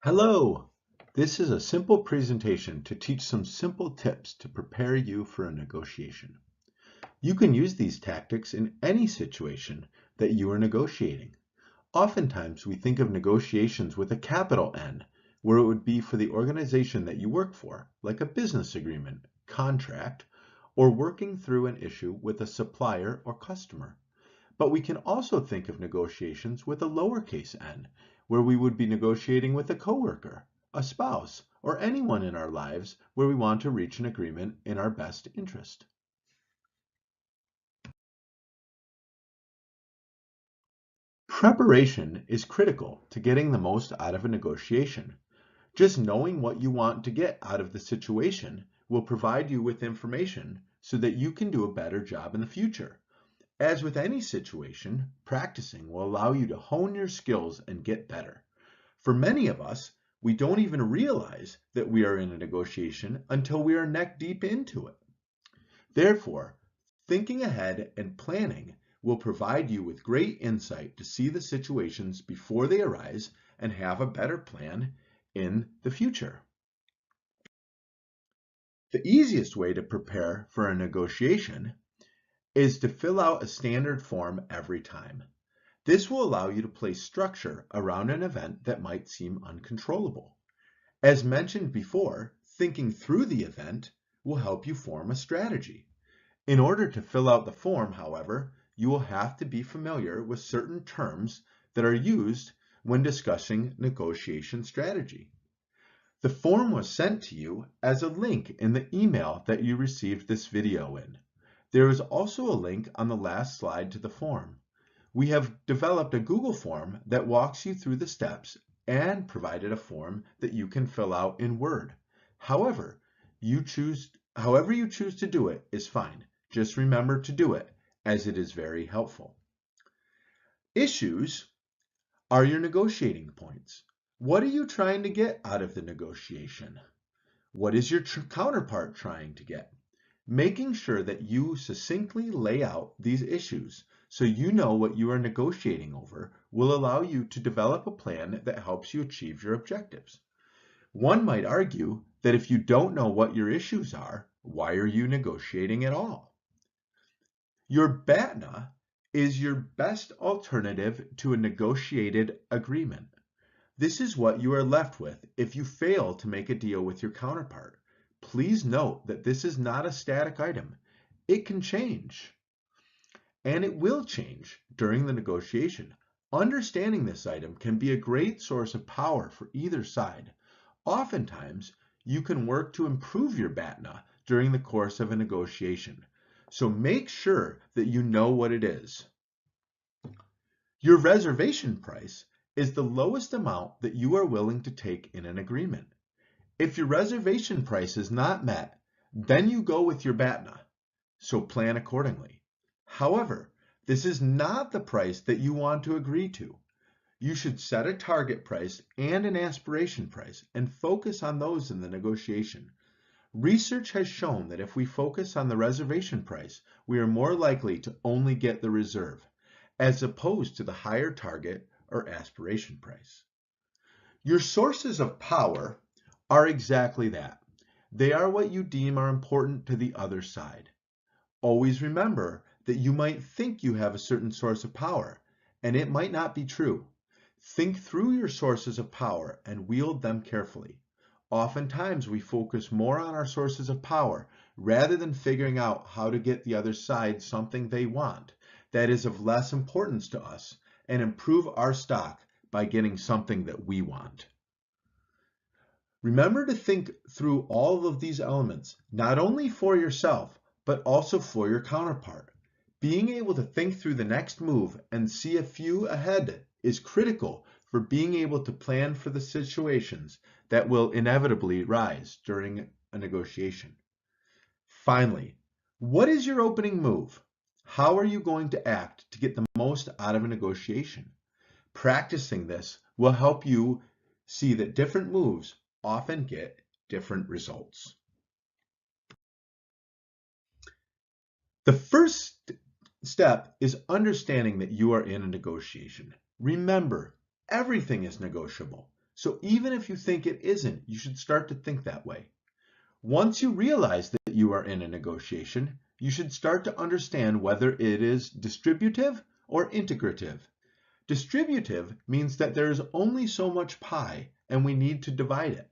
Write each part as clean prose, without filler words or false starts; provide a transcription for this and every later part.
Hello! This is a simple presentation to teach some simple tips to prepare you for a negotiation. You can use these tactics in any situation that you are negotiating. Oftentimes, we think of negotiations with a capital N, where it would be for the organization that you work for, like a business agreement, contract, or working through an issue with a supplier or customer. But we can also think of negotiations with a lowercase n, where we would be negotiating with a coworker, a spouse, or anyone in our lives where we want to reach an agreement in our best interest. Preparation is critical to getting the most out of a negotiation. Just knowing what you want to get out of the situation will provide you with information so that you can do a better job in the future. As with any situation, practicing will allow you to hone your skills and get better. For many of us, we don't even realize that we are in a negotiation until we are neck deep into it. Therefore, thinking ahead and planning will provide you with great insight to see the situations before they arise and have a better plan in the future. The easiest way to prepare for a negotiation is to fill out a standard form every time. This will allow you to place structure around an event that might seem uncontrollable. As mentioned before, thinking through the event will help you form a strategy. In order to fill out the form, however, you will have to be familiar with certain terms that are used when discussing negotiation strategy. The form was sent to you as a link in the email that you received this video in. There is also a link on the last slide to the form. We have developed a Google form that walks you through the steps and provided a form that you can fill out in Word. However you choose to do it is fine. Just remember to do it, as it is very helpful. Issues are your negotiating points. What are you trying to get out of the negotiation? What is your counterpart trying to get? Making sure that you succinctly lay out these issues so you know what you are negotiating over will allow you to develop a plan that helps you achieve your objectives. One might argue that if you don't know what your issues are, why are you negotiating at all? Your BATNA is your best alternative to a negotiated agreement. This is what you are left with if you fail to make a deal with your counterpart. Please note that this is not a static item. It can change, and it will change during the negotiation. Understanding this item can be a great source of power for either side. Oftentimes, you can work to improve your BATNA during the course of a negotiation. So make sure that you know what it is. Your reservation price is the lowest amount that you are willing to take in an agreement. If your reservation price is not met, then you go with your BATNA, so plan accordingly. However, this is not the price that you want to agree to. You should set a target price and an aspiration price and focus on those in the negotiation. Research has shown that if we focus on the reservation price, we are more likely to only get the reserve, as opposed to the higher target or aspiration price. Your sources of power are exactly that. They are what you deem are important to the other side. Always remember that you might think you have a certain source of power, and it might not be true. Think through your sources of power and wield them carefully. Oftentimes we focus more on our sources of power rather than figuring out how to get the other side something they want that is of less importance to us and improve our stock by getting something that we want. Remember to think through all of these elements, not only for yourself, but also for your counterpart. Being able to think through the next move and see a few ahead is critical for being able to plan for the situations that will inevitably rise during a negotiation. Finally, what is your opening move? How are you going to act to get the most out of a negotiation? Practicing this will help you see that different moves often get different results. The first step is understanding that you are in a negotiation. Remember, everything is negotiable. So even if you think it isn't, you should start to think that way. Once you realize that you are in a negotiation, you should start to understand whether it is distributive or integrative. Distributive means that there is only so much pie and we need to divide it.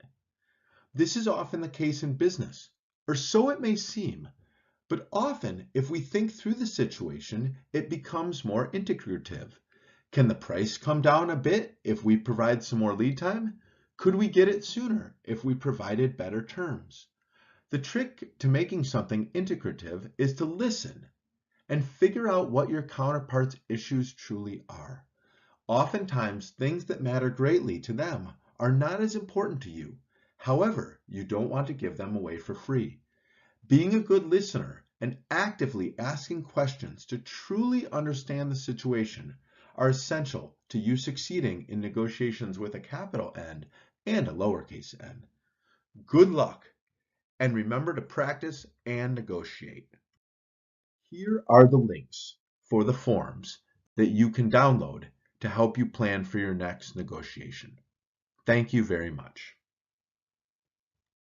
This is often the case in business, or so it may seem, but often if we think through the situation, it becomes more integrative. Can the price come down a bit if we provide some more lead time? Could we get it sooner if we provided better terms? The trick to making something integrative is to listen and figure out what your counterpart's issues truly are. Oftentimes, things that matter greatly to them are not as important to you. However, you don't want to give them away for free. Being a good listener and actively asking questions to truly understand the situation are essential to you succeeding in negotiations with a capital N and a lowercase n. Good luck, and remember to practice and negotiate. Here are the links for the forms that you can download to help you plan for your next negotiation. Thank you very much.